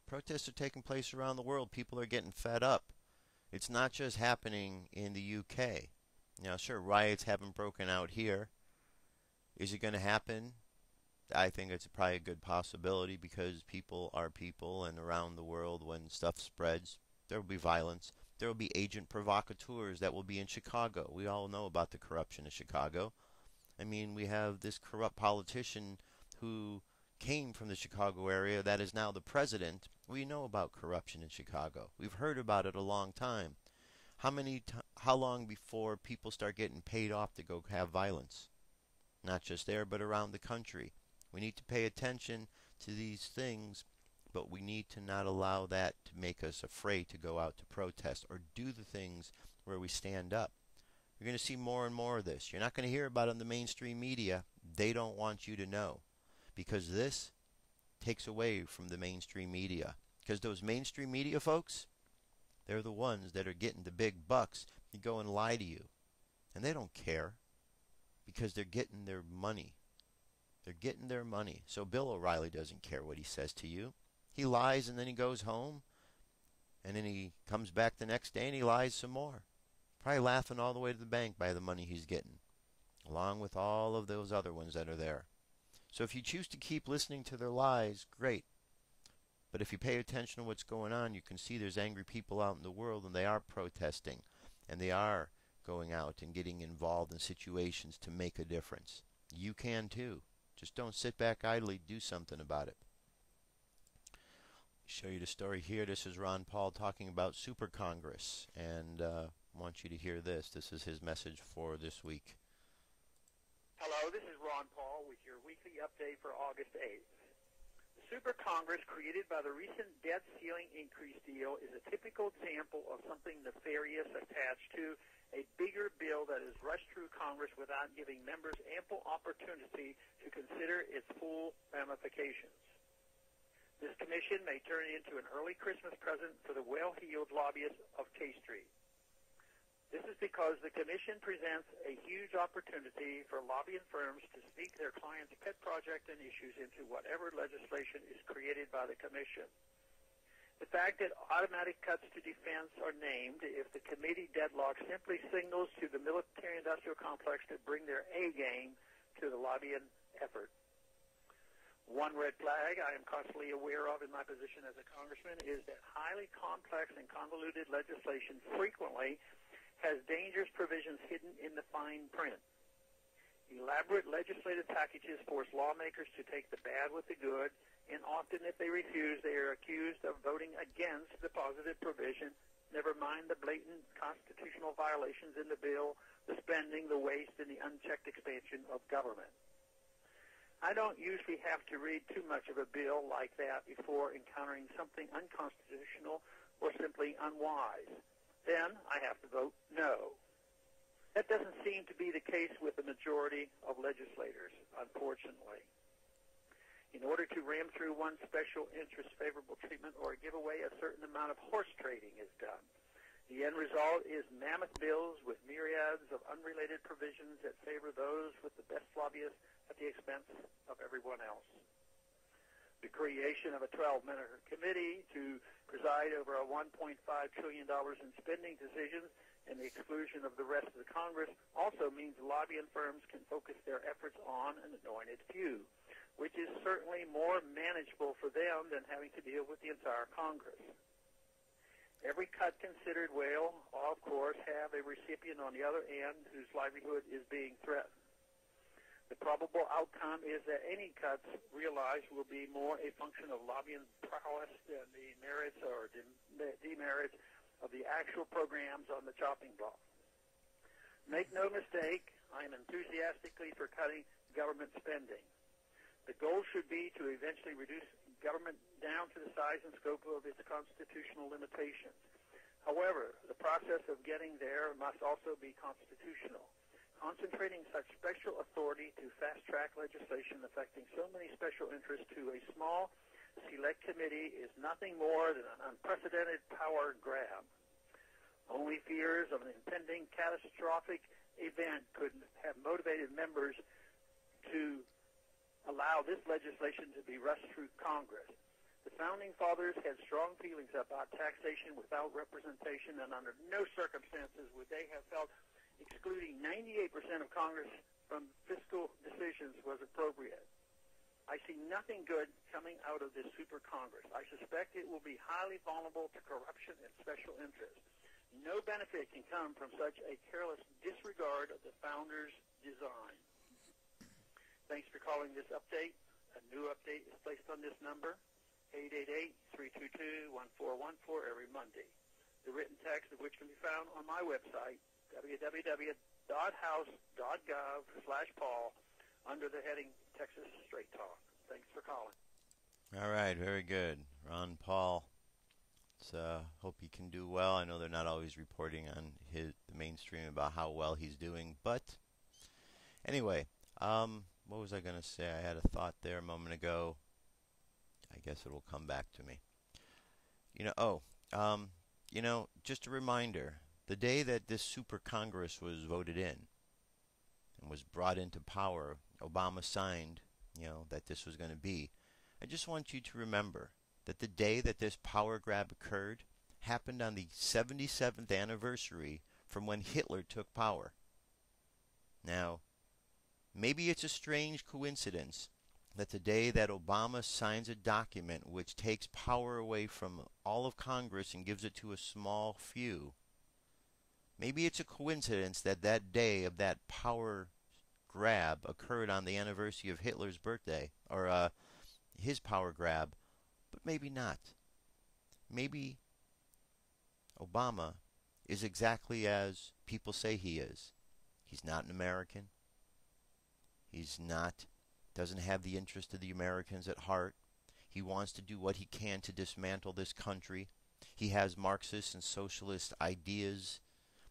protests are taking place around the world. People are getting fed up. It's not just happening in the UK. Now, sure, riots haven't broken out here. Is it going to happen? I think it's probably a good possibility because people are people, and around the world when stuff spreads, there will be violence. There will be agent provocateurs that will be in Chicago. We all know about the corruption in Chicago. I mean, we have this corrupt politician who came from the Chicago area that is now the president. We know about corruption in Chicago. We've heard about it a long time. How long before people start getting paid off to go have violence? Not just there, but around the country. We need to pay attention to these things, but we need to not allow that to make us afraid to go out to protest or do the things where we stand up. You're going to see more and more of this. You're not going to hear about it in the mainstream media. They don't want you to know, because this takes away from the mainstream media. Because those mainstream media folks, they're the ones that are getting the big bucks to go and lie to you. And they don't care, because they're getting their money. They're getting their money. So Bill O'Reilly doesn't care what he says to you. He lies, and then he goes home, and then he comes back the next day and he lies some more. Probably laughing all the way to the bank by the money he's getting, along with all of those other ones that are there. So if you choose to keep listening to their lies, great. But if you pay attention to what's going on, you can see there's angry people out in the world, and they are protesting, and they are going out and getting involved in situations to make a difference. You can too. Just don't sit back idly. Do something about it. Show you the story here. This is Ron Paul talking about Super Congress, and I want you to hear this. This is his message for this week. Hello, this is Ron Paul with your weekly update for August 8th. The Super Congress created by the recent debt ceiling increase deal is a typical example of something nefarious attached to a bigger bill that is rushed through Congress without giving members ample opportunity to consider its full ramifications. This commission may turn into an early Christmas present for the well-heeled lobbyists of K Street. This is because the commission presents a huge opportunity for lobbying firms to sneak their clients' pet project and issues into whatever legislation is created by the commission. The fact that automatic cuts to defense are named if the committee deadlock simply signals to the military-industrial complex to bring their A game to the lobbying effort. One red flag I am constantly aware of in my position as a congressman is that highly complex and convoluted legislation frequently has dangerous provisions hidden in the fine print. Elaborate legislative packages force lawmakers to take the bad with the good, and often if they refuse, they are accused of voting against the positive provision, never mind the blatant constitutional violations in the bill, the spending, the waste, and the unchecked expansion of government. I don't usually have to read too much of a bill like that before encountering something unconstitutional or simply unwise. Then I have to vote no. That doesn't seem to be the case with the majority of legislators, unfortunately. In order to ram through one special interest favorable treatment or give away a certain amount of horse trading is done. The end result is mammoth bills with myriads of unrelated provisions that favor those with the best lobbyists at the expense of everyone else. The creation of a 12-member committee to preside over a $1.5 trillion in spending decisions and the exclusion of the rest of the Congress also means lobbying firms can focus their efforts on an anointed few, which is certainly more manageable for them than having to deal with the entire Congress. Every cut considered will, of course, have a recipient on the other end whose livelihood is being threatened. The probable outcome is that any cuts realized will be more a function of lobbying prowess than the merits or demerits of the actual programs on the chopping block. Make no mistake, I am enthusiastically for cutting government spending. The goal should be to eventually reduce government down to the size and scope of its constitutional limitations. However, the process of getting there must also be constitutional. Concentrating such special authority to fast-track legislation affecting so many special interests to a small, select committee is nothing more than an unprecedented power grab. Only fears of an impending catastrophic event could have motivated members to allow this legislation to be rushed through Congress. The Founding Fathers had strong feelings about taxation without representation, and under no circumstances would they have felt excluding 98% of Congress from fiscal decisions was appropriate. I see nothing good coming out of this super Congress. I suspect it will be highly vulnerable to corruption and special interests. No benefit can come from such a careless disregard of the Founders' design. Thanks for calling this update. A new update is placed on this number, 888-322-1414, every Monday. The written text of which can be found on my website, www.house.gov/Paul, under the heading Texas Straight Talk. Thanks for calling. All right, very good. Ron Paul Hope he can do well. I know they're not always reporting on the mainstream about how well he's doing, but anyway, what was I going to say? I had a thought there a moment ago. I guess it will come back to me. Just a reminder, the day that this Super Congress was voted in and was brought into power, Obama signed, that this was going to be. I just want you to remember that the day that this power grab occurred happened on the 77th anniversary from when Hitler took power. Now, maybe it's a strange coincidence that the day that Obama signs a document which takes power away from all of Congress and gives it to a small few, maybe it's a coincidence that that day of that power grab occurred on the anniversary of Hitler's birthday, or his power grab, but maybe not. Maybe Obama is exactly as people say he is. He's not an American. Doesn't have the interest of the Americans at heart. He wants to do what he can to dismantle this country. He has Marxist and socialist ideas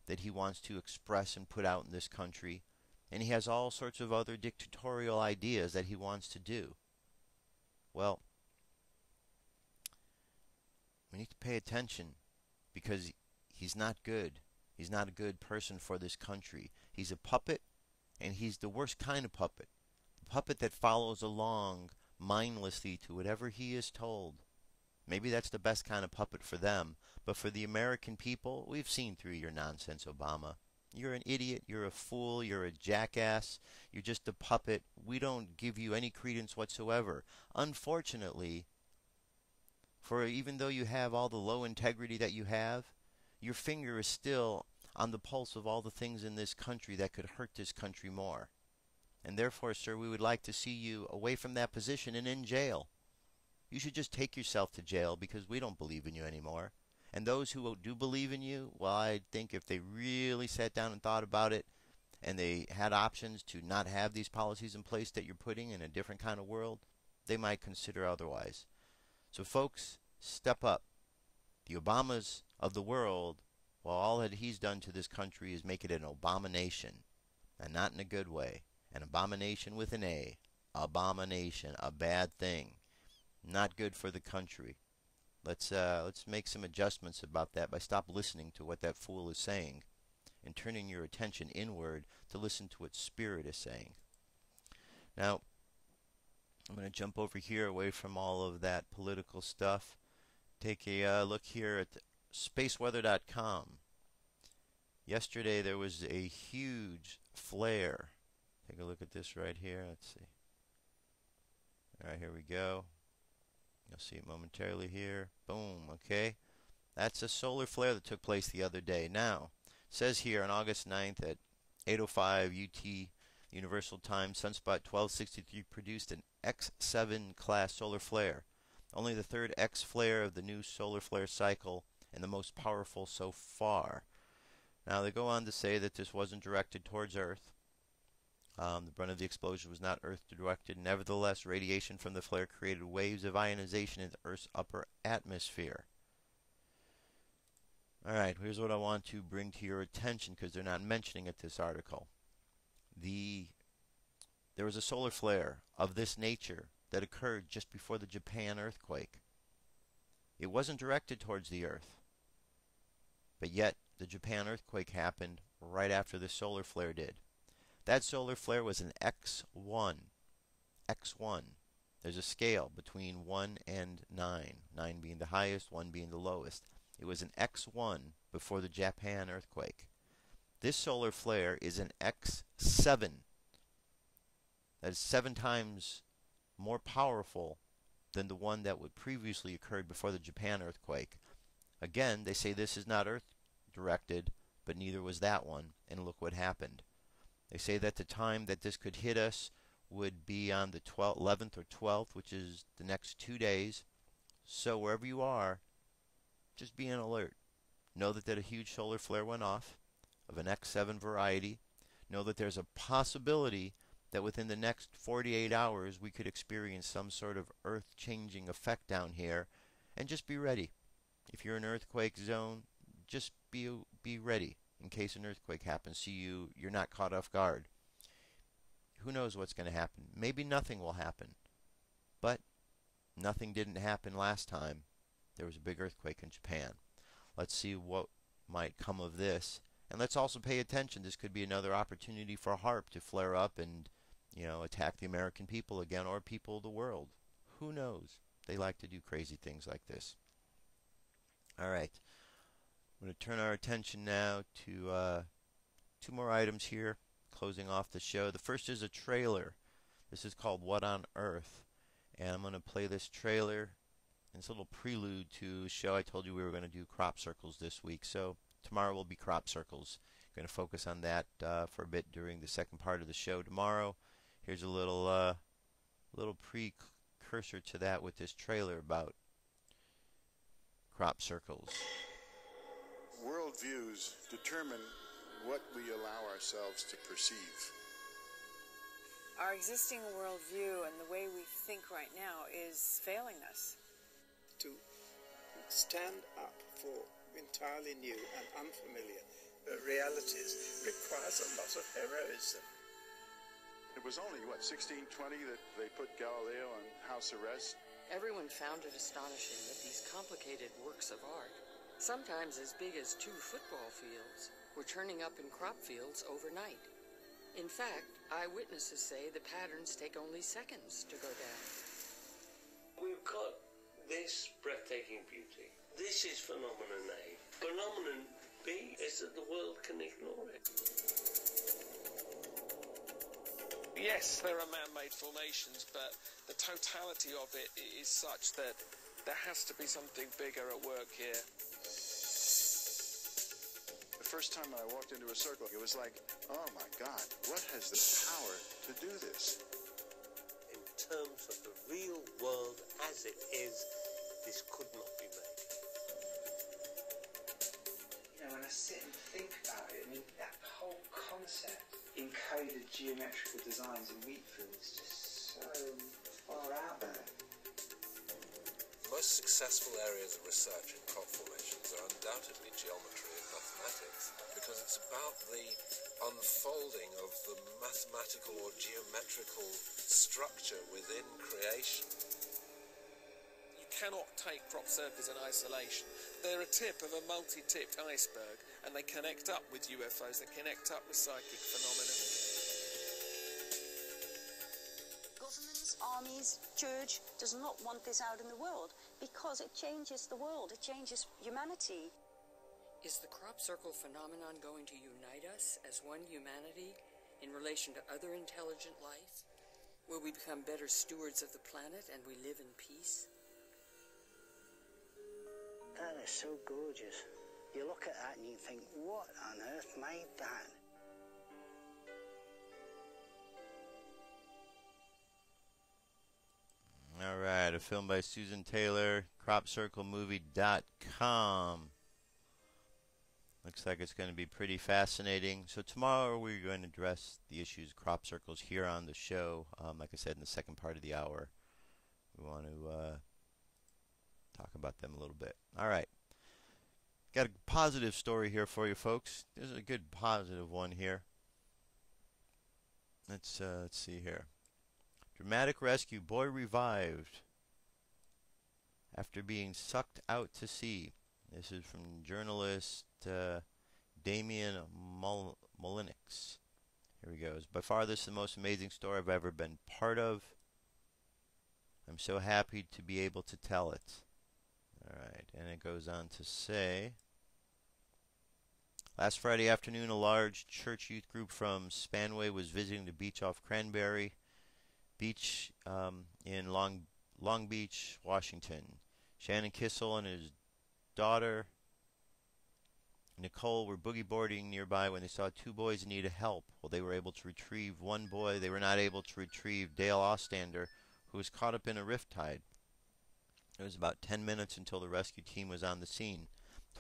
that he wants to express and put out in this country. And he has all sorts of other dictatorial ideas that he wants to do. Well, we need to pay attention because he's not good. He's not a good person for this country. He's a puppet, and he's the worst kind of puppet. The puppet that follows along mindlessly to whatever he is told. Maybe that's the best kind of puppet for them, but for the American people, we've seen through your nonsense, Obama. You're an idiot, you're a fool, you're a jackass, you're just a puppet. We don't give you any credence whatsoever. Unfortunately, for even though you have all the low integrity that you have, your finger is still on the pulse of all the things in this country that could hurt this country more. And therefore, sir, we would like to see you away from that position and in jail. You should just take yourself to jail because we don't believe in you anymore. And those who do believe in you, well, I think if they really sat down and thought about it and they had options to not have these policies in place that you're putting in a different kind of world, they might consider otherwise. So folks, step up. The Obamas of the world, well, all that he's done to this country is make it an abomination. And not in a good way. An abomination with an A. Abomination. A bad thing. Not good for the country. Let's make some adjustments about that by stop listening to what that fool is saying and turning your attention inward to listen to what Spirit is saying. Now, I'm going to jump over here away from all of that political stuff. Take a look here at spaceweather.com. Yesterday there was a huge flare. Take a look at this right here. Let's see. All right, here we go. You'll see it momentarily here. Boom, okay. That's a solar flare that took place the other day. Now, it says here on August 9th at 8:05 UT Universal Time, Sunspot 1263 produced an X7 class solar flare. Only the third X flare of the new solar flare cycle and the most powerful so far. Now, they go on to say that this wasn't directed towards Earth. The brunt of the explosion was not Earth-directed. Nevertheless, radiation from the flare created waves of ionization in the Earth's upper atmosphere. Alright, here's what I want to bring to your attention because they're not mentioning it this article. There was a solar flare of this nature that occurred just before the Japan earthquake. It wasn't directed towards the Earth. But yet, the Japan earthquake happened right after the solar flare did. That solar flare was an X1. X1. There's a scale between 1 and 9. 9 being the highest, 1 being the lowest. It was an X1 before the Japan earthquake. This solar flare is an X7. That is 7 times more powerful than the one that would previously occurred before the Japan earthquake. Again, they say this is not Earth-directed, but neither was that one, and look what happened. They say that the time that this could hit us would be on the 11th or 12th, which is the next 2 days. So wherever you are, just be on alert. Know that a huge solar flare went off of an X7 variety. Know that there's a possibility that within the next 48 hours we could experience some sort of earth-changing effect down here. And just be ready. If you're in an earthquake zone, just be ready in case an earthquake happens. So you're not caught off guard. Who knows what's going to happen? Maybe nothing will happen. But nothing didn't happen last time there was a big earthquake in Japan. Let's see what might come of this. And let's also pay attention. This could be another opportunity for HARP to flare up and, attack the American people again, or people of the world. Who knows? They like to do crazy things like this. All right. I'm going to turn our attention now to two more items here, closing off the show. The first is a trailer. This is called What on Earth? And I'm going to play this trailer. And it's a little prelude to a show. I told you we were going to do crop circles this week. So tomorrow will be crop circles. Going to focus on that for a bit during the second part of the show tomorrow. Here's a little precursor to that with this trailer about crop circles. Worldviews determine what we allow ourselves to perceive. Our existing worldview and the way we think right now is failing us. To stand up for entirely new and unfamiliar realities requires a lot of heroism. It was only, 1620 that they put Galileo on house arrest? Everyone found it astonishing that these complicated works of art, sometimes as big as 2 football fields, were turning up in crop fields overnight. In fact, eyewitnesses say the patterns take only seconds to go down. We've got this breathtaking beauty. This is phenomenon A. Phenomenon B is that the world can ignore it. Yes, there are man-made formations, but the totality of it is such that there has to be something bigger at work here. The first time I walked into a circle, it was like, oh my God, what has the power to do this? In terms of the real world as it is, this could not be made. When I sit and think about it, that whole concept, encoded geometrical designs in wheat fields, is just so far out there. Most successful areas of research in crop formations are undoubtedly geometry and mathematics, because it's about the unfolding of the mathematical or geometrical structure within creation. You cannot take crop circles in isolation. They're a tip of a multi-tipped iceberg, and they connect up with UFOs, they connect up with psychic phenomena. Governments, armies, church does not want this out in the world because it changes the world, it changes humanity. Is the crop circle phenomenon going to unite us as one humanity in relation to other intelligent life? Will we become better stewards of the planet and we live in peace? That is so gorgeous. You look at that and you think, what on earth made that? All right, a film by Susan Taylor, CropCircleMovie.com. Looks like it's going to be pretty fascinating. So tomorrow we're going to address the issues of crop circles here on the show. Like I said, in the second part of the hour, we want to talk about them a little bit. All right. Got a positive story here for you folks. This is a good positive one here. Let's see here. Dramatic rescue. Boy revived after being sucked out to sea. This is from journalist Damian Molinix. Here he goes. By far this is the most amazing story I've ever been part of. I'm so happy to be able to tell it. Alright, and it goes on to say, last Friday afternoon, a large church youth group from Spanway was visiting the beach off Cranberry Beach in Long Beach, Washington. Shannon Kissel and his daughter, Nicole, were boogie boarding nearby when they saw 2 boys in need of help. Well, they were able to retrieve one boy. They were not able to retrieve Dale Ostander, who was caught up in a riptide. It was about 10 minutes until the rescue team was on the scene.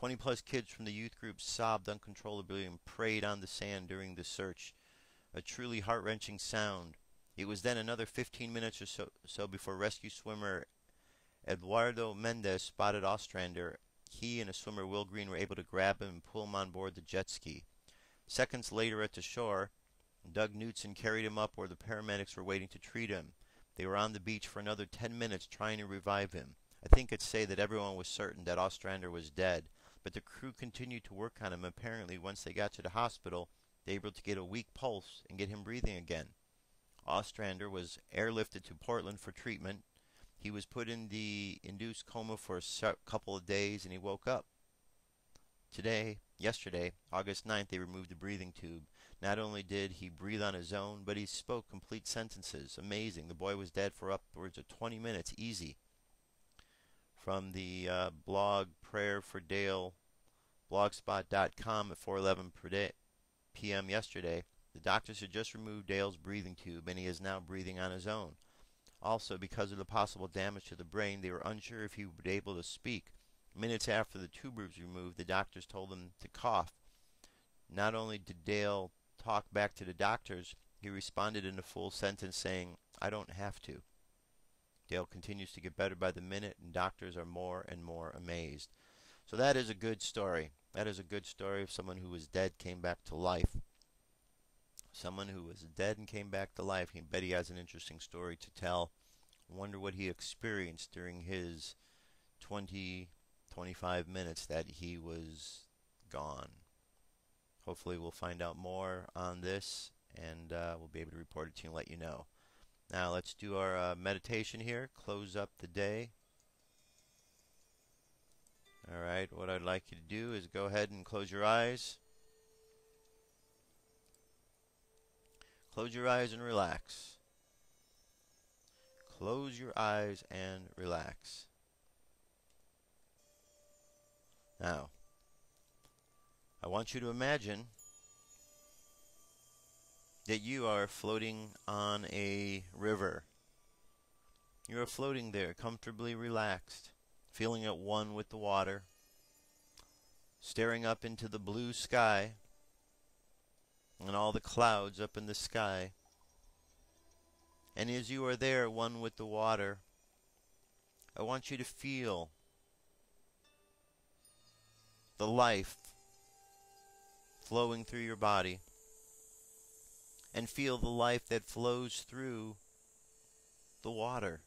20-plus kids from the youth group sobbed uncontrollably and prayed on the sand during the search. A truly heart-wrenching sound. It was then another 15 minutes or so before rescue swimmer Eduardo Mendez spotted Ostrander He and a swimmer, Will Green, were able to grab him and pull him on board the jet ski. Seconds later at the shore, Doug Knutson carried him up where the paramedics were waiting to treat him. They were on the beach for another 10 minutes trying to revive him. I think it's said that everyone was certain that Ostrander was dead, but the crew continued to work on him. Apparently, once they got to the hospital, they were able to get a weak pulse and get him breathing again. Ostrander was airlifted to Portland for treatment. He was put in the induced coma for a couple of days, and he woke up. Yesterday, August 9th, they removed the breathing tube. Not only did he breathe on his own, but he spoke complete sentences. Amazing. The boy was dead for upwards of 20 minutes, easy. From the blog Prayer for Dale, blogspot.com at 4:11 p.m. yesterday, the doctors had just removed Dale's breathing tube, and he is now breathing on his own. Also, because of the possible damage to the brain, they were unsure if he would be able to speak. Minutes after the tube was removed, the doctors told him to cough. Not only did Dale talk back to the doctors, he responded in a full sentence saying, "I don't have to." Dale continues to get better by the minute, and doctors are more and more amazed. So that is a good story. That is a good story of someone who was dead came back to life. Someone who was dead and came back to life. I bet he has an interesting story to tell. I wonder what he experienced during his 25 minutes that he was gone. Hopefully we'll find out more on this, and we'll be able to report it to you and let you know. Now let's do our meditation here. Close up the day. Alright, what I'd like you to do is go ahead and close your eyes. Close your eyes and relax. Close your eyes and relax. Now, I want you to imagine that you are floating on a river. You are floating there, comfortably relaxed, feeling at one with the water, staring up into the blue sky and all the clouds up in the sky. And as you are there, one with the water, I want you to feel the life flowing through your body, and feel the life that flows through the water,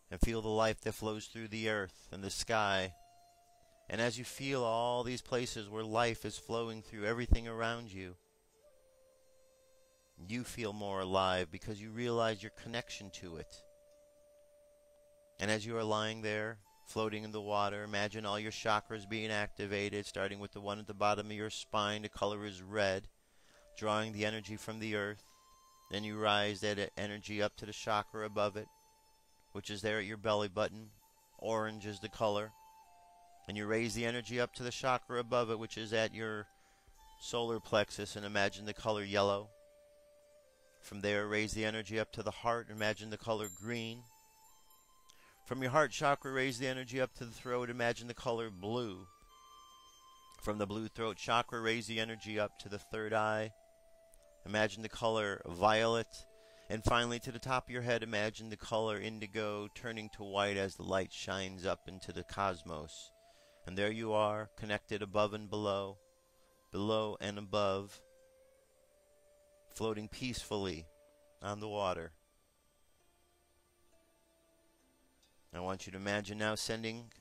and feel the life that flows through the earth and the sky. And as you feel all these places where life is flowing through everything around you, you feel more alive because you realize your connection to it. And as you are lying there, floating in the water, imagine all your chakras being activated, starting with the one at the bottom of your spine. The color is red, drawing the energy from the earth. Then you rise that energy up to the chakra above it, which is there at your belly button. Orange is the color. And you raise the energy up to the chakra above it, which is at your solar plexus, and imagine the color yellow. From there, raise the energy up to the heart. Imagine the color green. From your heart chakra, raise the energy up to the throat. Imagine the color blue. From the blue throat chakra, raise the energy up to the third eye. Imagine the color violet. And finally, to the top of your head, imagine the color indigo turning to white as the light shines up into the cosmos. And there you are, connected above and below, below and above, floating peacefully on the water. I want you to imagine now sending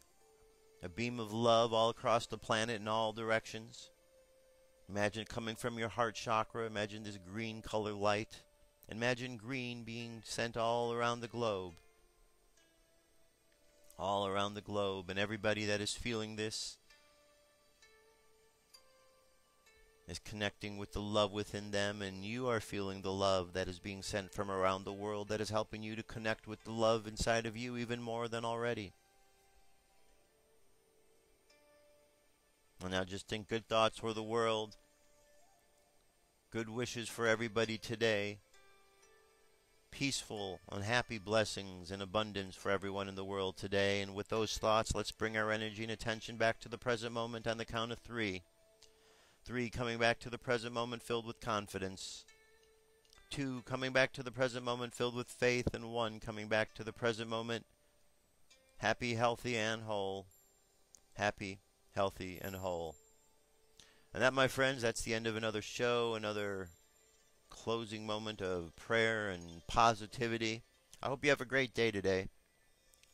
a beam of love all across the planet in all directions. Imagine it coming from your heart chakra. Imagine this green color light. Imagine green being sent all around the globe. All around the globe. And everybody that is feeling this is connecting with the love within them, and you are feeling the love that is being sent from around the world that is helping you to connect with the love inside of you even more than already. And now just think good thoughts for the world, good wishes for everybody today, peaceful and happy blessings and abundance for everyone in the world today. And with those thoughts, let's bring our energy and attention back to the present moment on the count of 3. 3, coming back to the present moment filled with confidence. 2, coming back to the present moment filled with faith. And 1, coming back to the present moment Happy, healthy, and whole. Happy, healthy, and whole. And that, my friends, that's the end of another show, another closing moment of prayer and positivity. I hope you have a great day today.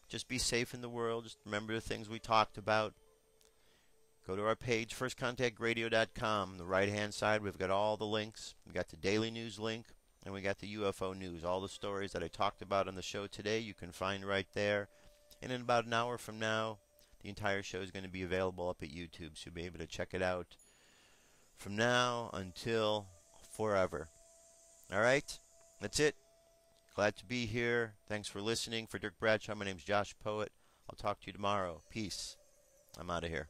Just be safe in the world. Just remember the things we talked about. Go to our page, firstcontactradio.com. On the right-hand side, we've got all the links. We got the daily news link, and we got the UFO news. All the stories that I talked about on the show today, you can find right there. And in about an hour from now, the entire show is going to be available up at YouTube, so you'll be able to check it out from now until forever. All right? That's it. Glad to be here. Thanks for listening. For Dirk Bradshaw, my name's Josh Poet. I'll talk to you tomorrow. Peace. I'm out of here.